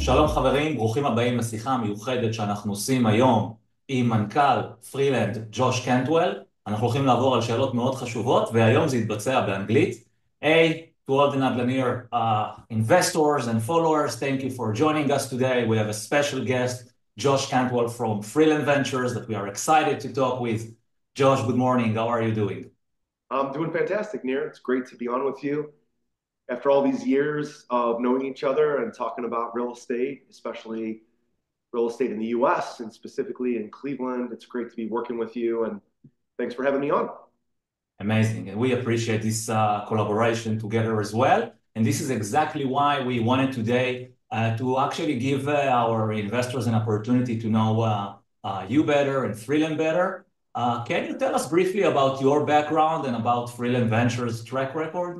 שלום חברים, ברוכים הבאים לשיחה המיוחדת שאנחנו עושים היום עם מנכל פרילנד ג'וש קנטואל. אנחנו הולכים לעבור על שאלות מאוד חשובות, והיום זה יתבצע באנגלית. Hey, to all the Nidlenier investors and followers, thank you for joining us today. We have a special guest, Josh Cantwell from Freeland Ventures that we are excited to talk with. Josh, good morning. How are you doing? I'm doing fantastic, Nir. It's great to be on with you. After all these years of knowing each other and talking about real estate, especially real estate in the US and specifically in Cleveland, it's great to be working with you and thanks for having me on. Amazing. And we appreciate this collaboration together as well. And this is exactly why we wanted today to actually give our investors an opportunity to know you better and Freeland better. Can you tell us briefly about your background and about Freeland Ventures' track record?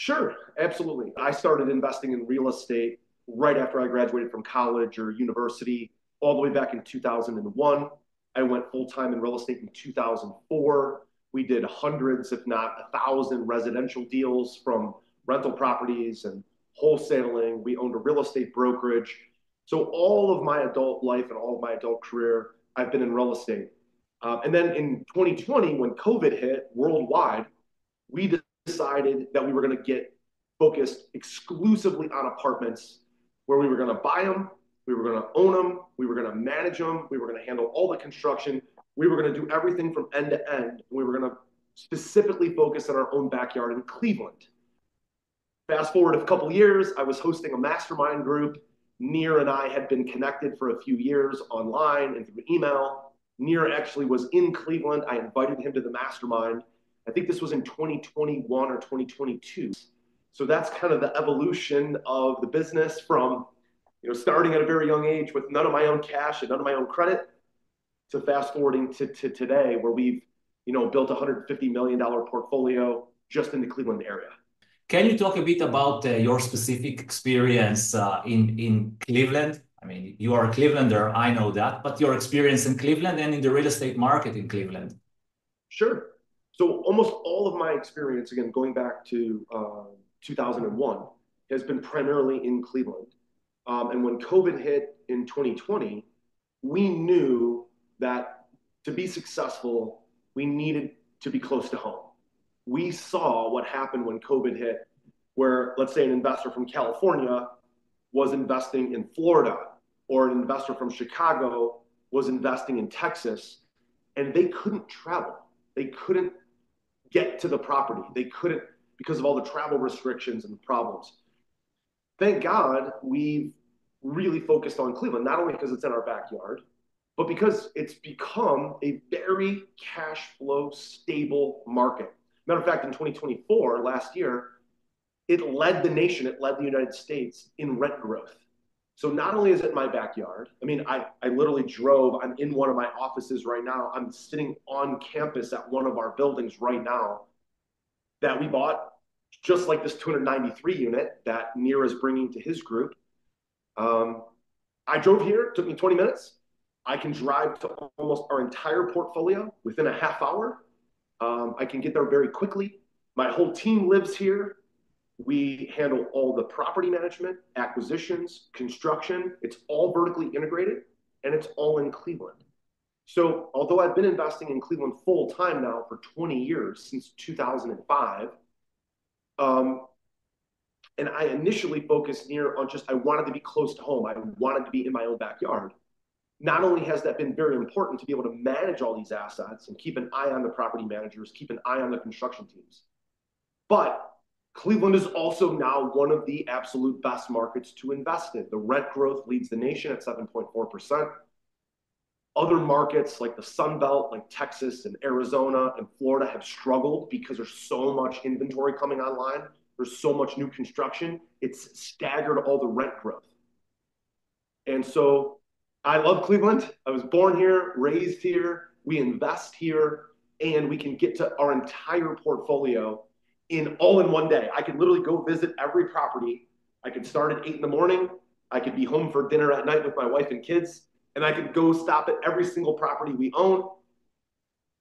Sure, absolutely. I started investing in real estate right after I graduated from college or university, all the way back in 2001. I went full-time in real estate in 2004. We did hundreds, if not 1,000 residential deals from rental properties and wholesaling. We owned a real estate brokerage. So all of my adult life and all of my adult career, I've been in real estate. And then in 2020, when COVID hit worldwide, we decided that we were going to get focused exclusively on apartments where we were going to buy them, we were going to own them, we were going to manage them, we were going to handle all the construction, we were going to do everything from end to end. We were going to specifically focus on our own backyard in Cleveland. Fast forward a couple of years, I was hosting a mastermind group. Nir and I had been connected for a few years online and through email. Nir actually was in Cleveland. I invited him to the mastermind. I think this was in 2021 or 2022. So that's kind of the evolution of the business from, starting at a very young age with none of my own cash and none of my own credit to fast forwarding to today where we've, built a $150 million portfolio just in the Cleveland area. Can you talk a bit about your specific experience in Cleveland? I mean, you are a Clevelander, I know that, but your experience in Cleveland and in the real estate market in Cleveland. Sure. So almost all of my experience, again, going back to 2001, has been primarily in Cleveland. And when COVID hit in 2020, we knew that to be successful, we needed to be close to home. We saw what happened when COVID hit, where, let's say, an investor from California was investing in Florida, or an investor from Chicago was investing in Texas, and they couldn't travel. They couldn't get to the property. They couldn't because of all the travel restrictions and problems. Thank God we've really focused on Cleveland, not only because it's in our backyard, but because it's become a very cash flow stable market. Matter of fact, in 2024, last year, it led the nation, it led the United States in rent growth. So not only is it my backyard, I mean, I literally drove, I'm in one of my offices right now. I'm sitting on campus at one of our buildings right now that we bought, just like this 293 unit that Nir is bringing to his group. I drove here, it took me 20 minutes. I can drive to almost our entire portfolio within a half hour. I can get there very quickly. My whole team lives here. We handle all the property management, acquisitions, construction. It's all vertically integrated, and it's all in Cleveland. So although I've been investing in Cleveland full time now for 20 years, since 2005, and I initially focused near on I wanted to be close to home. I wanted to be in my own backyard. Not only has that been very important to be able to manage all these assets and keep an eye on the property managers, keep an eye on the construction teams, but Cleveland is also now one of the absolute best markets to invest in. The rent growth leads the nation at 7.4%. Other markets like the Sun Belt, like Texas and Arizona and Florida have struggled because there's so much inventory coming online. There's so much new construction. It's staggered all the rent growth. And so I love Cleveland. I was born here, raised here. We invest here, and we can get to our entire portfolio all in one day. I could literally go visit every property. I could start at 8 in the morning. I could be home for dinner at night with my wife and kids, and I could go stop at every single property we own.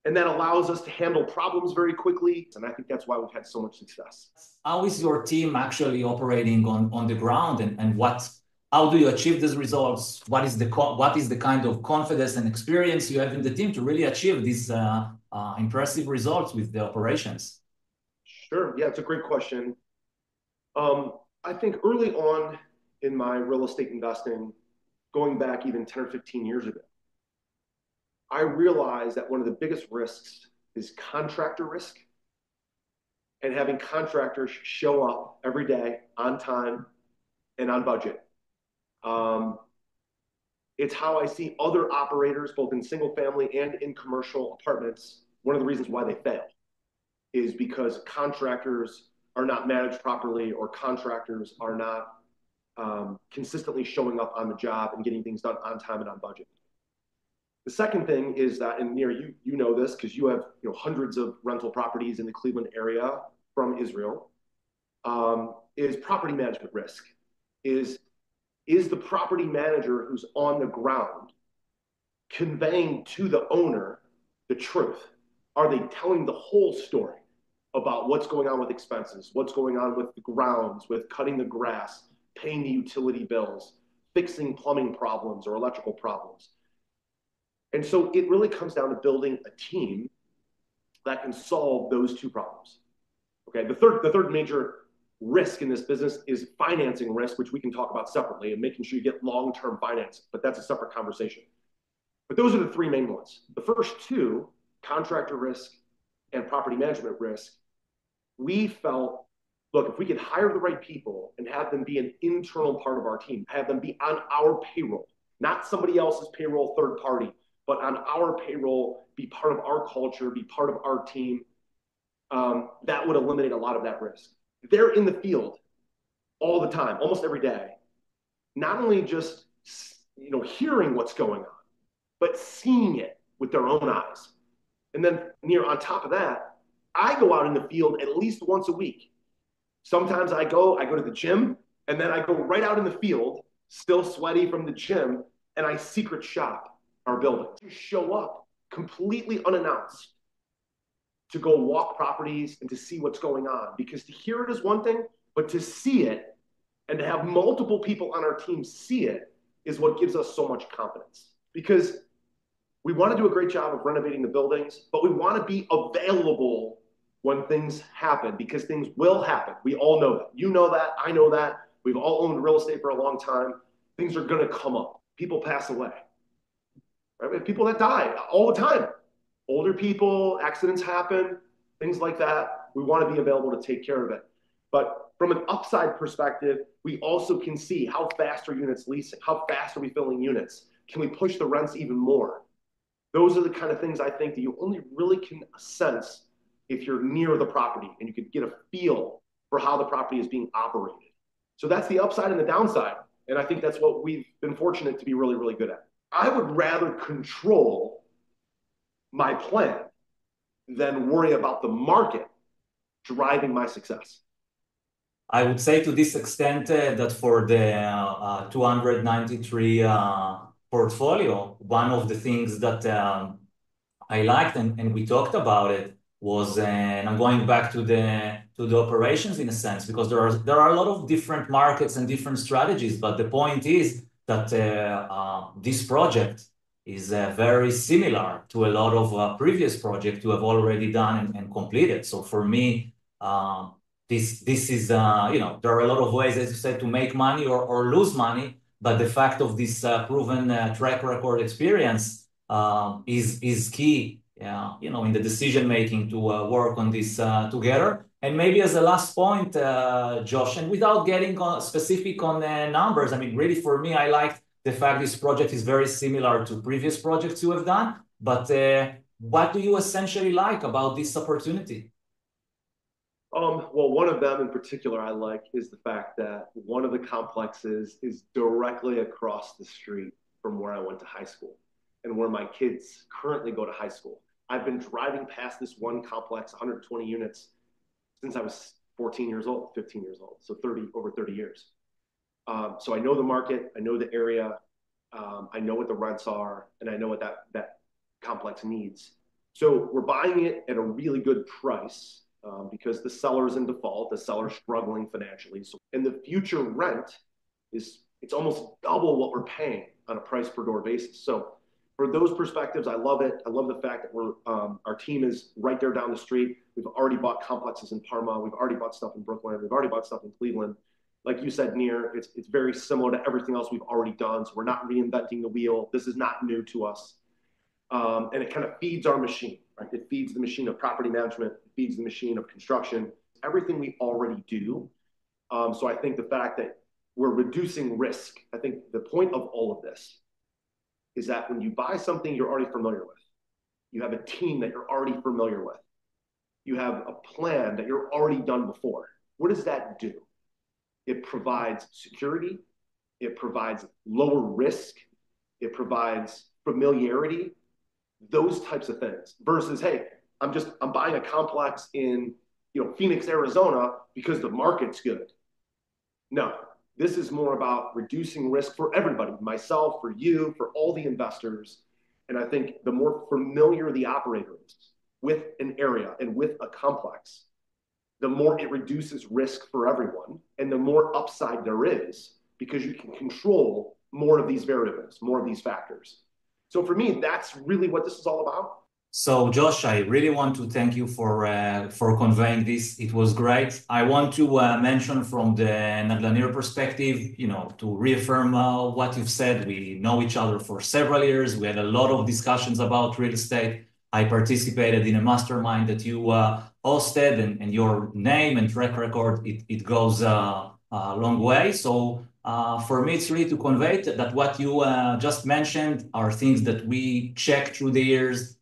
And that allows us to handle problems very quickly. And I think that's why we've had so much success. How is your team actually operating on the ground, and how do you achieve these results? What is the kind of confidence and experience you have in the team to really achieve these impressive results with the operations? Sure. Yeah, it's a great question. I think early on in my real estate investing, going back even 10 or 15 years ago, I realized that one of the biggest risks is contractor risk, and having contractors show up every day on time and on budget. It's how I see other operators, both in single family and in commercial apartments. One of the reasons why they fail is because contractors are not managed properly, or contractors are not consistently showing up on the job and getting things done on time and on budget. The second thing is that, and Nir, you know this because you have hundreds of rental properties in the Cleveland area from Israel, is property management risk. Is the property manager who's on the ground conveying to the owner the truth? Are they telling the whole story about what's going on with expenses, what's going on with the grounds, with cutting the grass, paying the utility bills, fixing plumbing problems or electrical problems? And so it really comes down to building a team that can solve those two problems. Okay, the third major risk in this business is financing risk, which we can talk about separately, and making sure you get long-term financing, but that's a separate conversation. But those are the three main ones. The first two, contractor risk and property management risk, we felt, look, if we could hire the right people and have them be an internal part of our team, have them be on our payroll, not somebody else's payroll, third party, but on our payroll, be part of our culture, be part of our team, that would eliminate a lot of that risk. They're in the field all the time, almost every day, not only just hearing what's going on, but seeing it with their own eyes. And then on top of that, I go out in the field at least once a week. Sometimes I go to the gym, and then I go right out in the field, still sweaty from the gym, and I secret shop our buildings. You show up completely unannounced to go walk properties and to see what's going on. Because to hear it is one thing, but to see it and to have multiple people on our team see it is what gives us so much confidence. Because we want to do a great job of renovating the buildings, but we want to be available when things happen, because things will happen. We all know that. You know that. I know that. We've all owned real estate for a long time. Things are going to come up. People pass away. Right? We have people that die all the time. Older people, accidents happen, things like that. We want to be available to take care of it. But from an upside perspective, we also can see how fast are units leasing? How fast are we filling units? Can we push the rents even more? Those are the kind of things I think that you only really can sense if you're near the property and you can get a feel for how the property is being operated. So that's the upside and the downside. And I think that's what we've been fortunate to be really, really good at. I would rather control my plan than worry about the market driving my success. I would say to this extent that for the 293 portfolio, one of the things that I liked, and we talked about it, was, and I'm going back to the operations in a sense, because there are a lot of different markets and different strategies, but the point is that this project is very similar to a lot of previous projects you have already done and completed. So for me, this is, there are a lot of ways, as you said, to make money or lose money, but the fact of this proven track record experience is key, in the decision-making to work on this together. And maybe as a last point, Josh, and without getting specific on numbers, I mean, really for me, I liked the fact this project is very similar to previous projects you have done, but what do you essentially like about this opportunity? Well, one of them in particular I like is the fact that one of the complexes is directly across the street from where I went to high school and where my kids currently go to high school. I've been driving past this one complex, 120 units, since I was 14 years old, 15 years old, so over 30 years. So I know the market, I know the area, I know what the rents are, and I know what that complex needs. So we're buying it at a really good price because the seller's in default, the seller's struggling financially. So, and the future rent is It's almost double what we're paying on a price per door basis. So for those perspectives, I love it. I love the fact that our team is right there down the street. We've already bought complexes in Parma. We've already bought stuff in Brooklyn. We've already bought stuff in Cleveland. Like you said, Nir, it's very similar to everything else we've already done. So we're not reinventing the wheel. This is not new to us. And it kind of feeds our machine, right? It feeds the machine of property management. It feeds the machine of construction. Everything we already do. So I think the fact that we're reducing risk, I think the point of all of this is that when you buy something you're already familiar with, you have a team that you're already familiar with, you have a plan that you're already done before. What does that do? It provides security, it provides lower risk, it provides familiarity, those types of things. Versus, hey, I'm buying a complex in Phoenix, Arizona because the market's good. No, this is more about reducing risk for everybody, myself, for you, for all the investors. And I think the more familiar the operator is with an area and with a complex, the more it reduces risk for everyone and the more upside there is because you can control more of these variables, more of these factors. So for me, that's really what this is all about. So, Josh, I really want to thank you for conveying this. It was great. I want to mention from the Nadlenier perspective, to reaffirm what you've said. We know each other for several years. We had a lot of discussions about real estate. I participated in a mastermind that you hosted, and your name and track record, it goes a long way. So for me, it's really to convey that what you just mentioned are things that we checked through the years,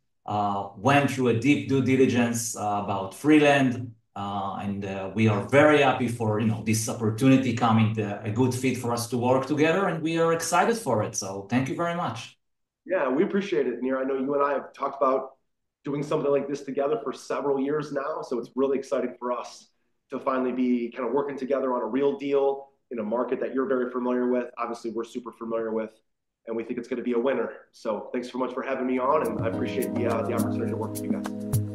went through a deep due diligence about Prenland, and we are very happy for this opportunity coming, a good fit for us to work together, and we are excited for it. So thank you very much. Yeah, we appreciate it, Nir. I know you and I have talked about doing something like this together for several years now, so it's really exciting for us to finally be kind of working together on a real deal in a market that you're very familiar with. Obviously, we're super familiar with, and we think it's going to be a winner. So thanks so much for having me on, and I appreciate the opportunity to work with you guys.